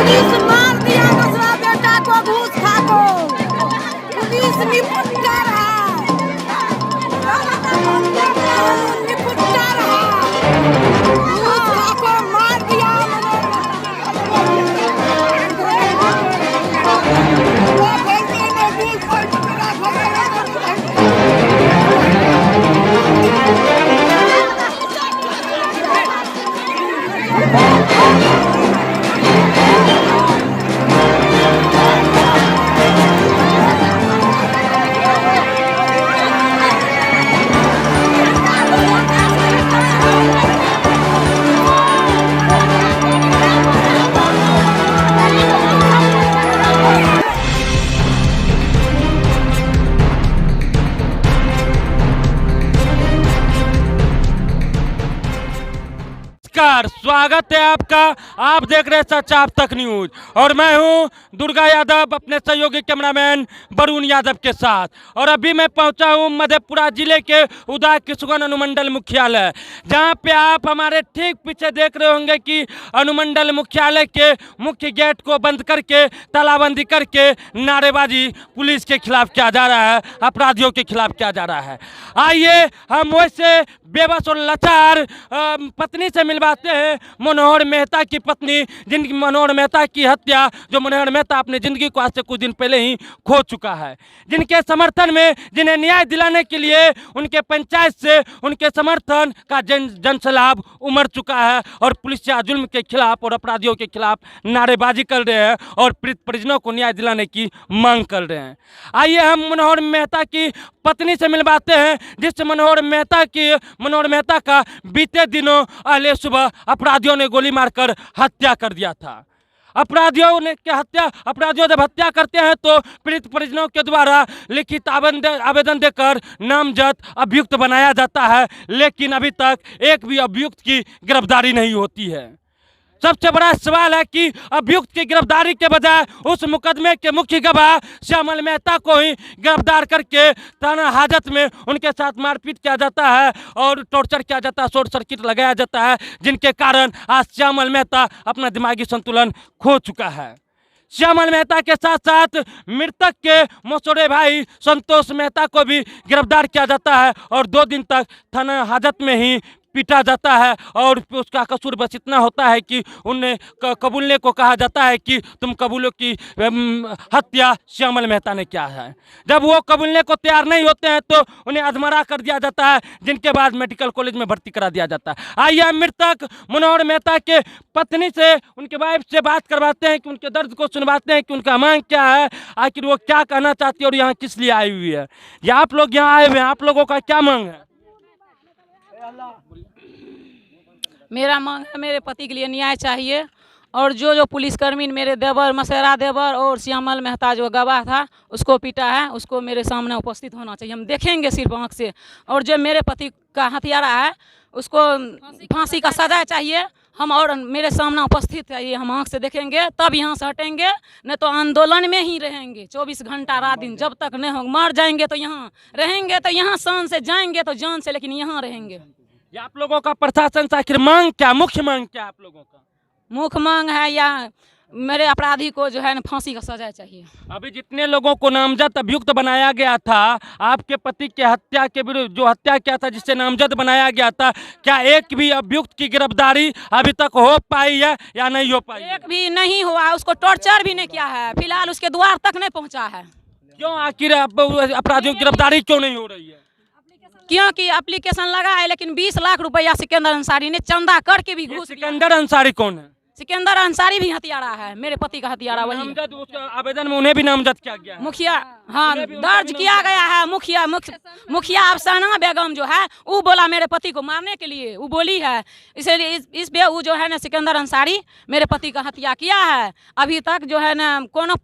Police मार दिया दूसरा बेटा को घूस खा को। पुलिस निपुटर है, निपुटर है, घूस खा को मार दिया। नमस्कार, स्वागत है आपका। आप देख रहे हैं सच आप तक न्यूज और मैं हूं दुर्गा यादव अपने सहयोगी कैमरामैन वरुण यादव के साथ। और अभी मैं पहुंचा हूं मधेपुरा जिले के उदा किशुगंज अनुमंडल मुख्यालय, जहां पे आप हमारे ठीक पीछे देख रहे होंगे कि अनुमंडल मुख्यालय के मुख्य गेट को बंद करके तालाबंदी करके नारेबाजी पुलिस के खिलाफ किया जा रहा है, अपराधियों के खिलाफ किया जा रहा है। आइए हम वैसे बेबस और लाचार पत्नी से मिलवाते हैं, मनोहर मेहता की पत्नी, जिनकी मनोहर मेहता की हत्या जो मनोहर मेहता अपनी जिंदगी को आज से कुछ दिन पहले ही खो चुका है, जिनके समर्थन में जिन्हें न्याय दिलाने के लिए उनके पंचायत से उनके समर्थन का जनसैलाब उमड़ चुका है और पुलिस या जुल्म के खिलाफ और अपराधियों के खिलाफ नारेबाजी कर रहे हैं और पीड़ित परिजनों को न्याय दिलाने की मांग कर रहे हैं। आइए हम मनोहर मेहता की पत्नी से मिलवाते हैं, जिस मनोहर मेहता का बीते दिनों अहले सुबह अपराधियों ने गोली मारकर हत्या कर दिया था। अपराधियों जब हत्या करते हैं तो पीड़ित परिजनों के द्वारा लिखित आवेदन देकर नामजद अभियुक्त बनाया जाता है, लेकिन अभी तक एक भी अभियुक्त की गिरफ्तारी नहीं होती है। सबसे बड़ा सवाल है कि अभियुक्त की गिरफ्तारी के बजाय उस मुकदमे के मुख्य गवाह श्यामल मेहता को ही गिरफ्तार करके थाना हाजत में उनके साथ मारपीट किया जाता है और टॉर्चर किया जाता है, शॉर्ट सर्किट लगाया जाता है, जिनके कारण आज श्यामल मेहता अपना दिमागी संतुलन खो चुका है। श्यामल मेहता के साथ साथ मृतक के मौसोरे भाई संतोष मेहता को भी गिरफ्तार किया जाता है और 2 दिन तक थाना हाजत में ही पीटा जाता है और उसका कसूर बस इतना होता है कि उन्हें कबूलने को कहा जाता है कि तुम कबूलो की हत्या श्यामल मेहता ने किया है। जब वो कबूलने को तैयार नहीं होते हैं तो उन्हें अधमरा कर दिया जाता है, जिनके बाद मेडिकल कॉलेज में भर्ती करा दिया जाता है। आइए मृतक मनोहर मेहता के पत्नी से, उनके वाइफ से बात करवाते हैं कि उनके दर्द को सुनवाते हैं कि उनका मांग क्या है, आखिर वो क्या कहना चाहती है और यहाँ किस लिए आई हुई है। या आप लोग यहाँ आए हुए हैं, आप लोगों का क्या मांग है? मेरा मांग है, मेरे पति के लिए न्याय चाहिए और जो पुलिसकर्मी मेरे देवर मसेरा देवर और श्यामल मेहता जो गवाह था उसको पीटा है, उसको मेरे सामने उपस्थित होना चाहिए। हम देखेंगे सिर्फ आँख से। और जो मेरे पति का हत्यारा है उसको फांसी का सजा चाहिए। हम और मेरे सामने उपस्थित है, ये हम आँख से देखेंगे तब यहाँ से हटेंगे, नहीं तो आंदोलन में ही रहेंगे 24 घंटा रात दिन, जब तक नहीं हो। मर जाएंगे तो यहाँ रहेंगे, तो यहाँ शान से जाएंगे तो जान से, लेकिन यहाँ रहेंगे। या आप लोगों का प्रशासन से आखिर मांग क्या, मुख्य मांग क्या आप लोगों का? मुख्य मांग है या मेरे अपराधी को जो है ना फांसी का सजा चाहिए। अभी जितने लोगों को नामजद अभियुक्त बनाया गया था आपके पति के हत्या के विरुद्ध, जो हत्या किया था जिससे नामजद बनाया गया था, क्या एक भी अभियुक्त की गिरफ्तारी अभी तक हो पाई है या नहीं हो पाई? एक भी नहीं हुआ, उसको टॉर्चर भी नहीं किया है, फिलहाल उसके द्वार तक नहीं पहुंचा है। क्यों आखिर अपराधियों की गिरफ्तारी क्यों नहीं हो रही है? क्योंकि एप्लीकेशन लगा है, लेकिन 20 लाख रुपया सिकंदर अंसारी ने चंदा करके भी घूस। सिकंदर अंसारी कौन है? सिकंदर अंसारी भी हथियारा है, मेरे पति का हथियारा वही। नामजद आवेदन में उन्हें भी नामजद किया गया है। मुखिया, हाँ दर्ज किया गया है। मुखिया अफसाना बेगम जो है वो बोला मेरे पति को मारने के लिए, वो बोली है, इसलिए इस पे वो जो है ना सिकंदर अंसारी मेरे पति का हत्या किया है। अभी तक जो है ना कोनो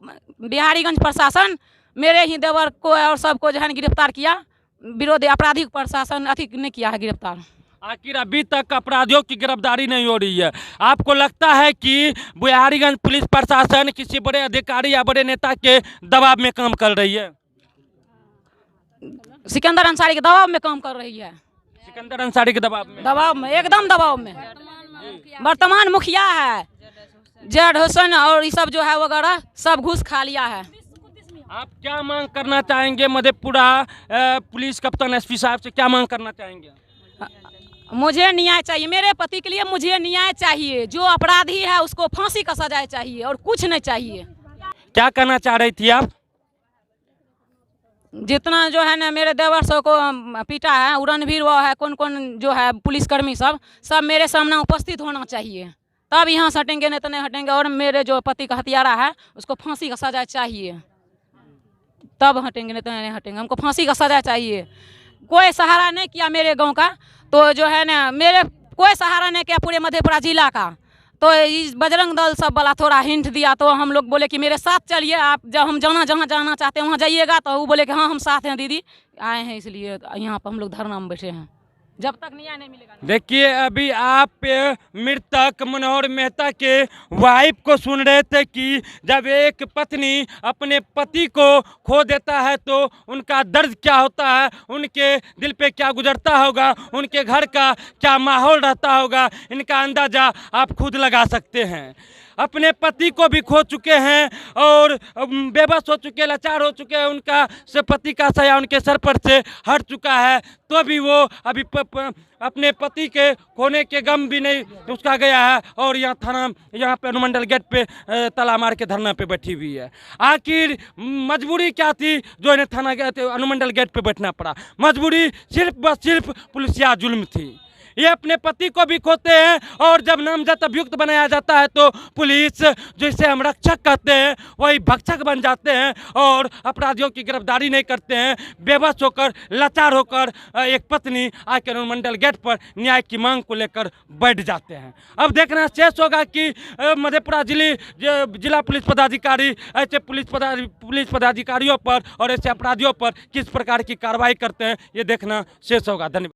बिहारीगंज प्रशासन मेरे ही देवर को और सबको जो है ना गिरफ्तार किया, विरोधी आपराधिक प्रशासन अधिक नहीं किया है गिरफ्तार। आखिर अभी तक अपराधियों की गिरफ्तारी नहीं हो रही है। आपको लगता है कि बिहारीगंज पुलिस प्रशासन किसी बड़े अधिकारी या बड़े नेता के दबाव में काम कर रही है? सिकंदर अंसारी के दबाव में काम कर रही है। सिकंदर अंसारी के दबाव में एकदम दबाव में वर्तमान मुखिया है। जेड हुसैन और ये सब जो है वगैरह सब घूस खा लिया है। आप क्या मांग करना चाहेंगे मधेपुरा पुलिस कप्तान एसपी साहब से, क्या मांग करना चाहेंगे? मुझे न्याय चाहिए, मेरे पति के लिए मुझे न्याय चाहिए। जो अपराधी है उसको फांसी का सजा चाहिए और कुछ नहीं चाहिए। क्या कहना चाह रही थी आप? जितना जो है ना मेरे देवर सब को पीटा है, उड़नवीर वो है, कौन कौन जो है पुलिसकर्मी सब मेरे सामने उपस्थित होना चाहिए, तब यहाँ से हटेंगे, नहीं तो नहीं हटेंगे। और मेरे जो पति का हत्यारा है उसको फांसी का सजा चाहिए, तब हटेंगे, नहीं तो नहीं हटेंगे। हमको फांसी का सजा चाहिए। कोई सहारा नहीं किया मेरे गांव का, तो जो है ना मेरे कोई सहारा नहीं किया पूरे मधेपुरा जिला का। तो इस बजरंग दल सब वाला थोड़ा हिंट दिया, तो हम लोग बोले कि मेरे साथ चलिए, आप जब हम जहाँ जाना चाहते हैं वहाँ जाइएगा। तो वो बोले कि हाँ हम साथ हैं दीदी, आए हैं इसलिए यहाँ पर हम लोग धरना में बैठे हैं, जब तक न्याय नहीं मिलेगा। देखिए अभी आप मृतक मनोहर मेहता के वाइफ को सुन रहे थे कि जब एक पत्नी अपने पति को खो देता है तो उनका दर्द क्या होता है, उनके दिल पे क्या गुजरता होगा, उनके घर का क्या माहौल रहता होगा, इनका अंदाज़ा आप खुद लगा सकते हैं। अपने पति को भी खो चुके हैं और बेबस हो चुके, लाचार हो चुके हैं, उनका से पति का साया उनके सर पर से हट चुका है, तो भी वो अभी अपने पति के खोने के गम भी नहीं उसका गया है और यहाँ थाना, यहाँ पे अनुमंडल गेट पे ताला मार के धरना पे बैठी हुई है। आखिर मजबूरी क्या थी जो इन्हें थाना अनुमंडल गेट पे बैठना पड़ा? मजबूरी सिर्फ बस सिर्फ पुलिसिया जुल्म थी। ये अपने पति को भी खोते हैं और जब नामजद अभियुक्त बनाया जाता है तो पुलिस, जिसे हम रक्षक कहते हैं, वही भक्षक बन जाते हैं और अपराधियों की गिरफ्तारी नहीं करते हैं। बेबस होकर, लाचार होकर एक पत्नी आकर अनुमंडल गेट पर न्याय की मांग को लेकर बैठ जाते हैं। अब देखना शेष होगा कि मधेपुरा जिला पुलिस पदाधिकारी ऐसे पुलिस पदाधिकारियों पर और ऐसे अपराधियों पर किस प्रकार की कार्रवाई करते हैं, ये देखना शेष होगा। धन्यवाद।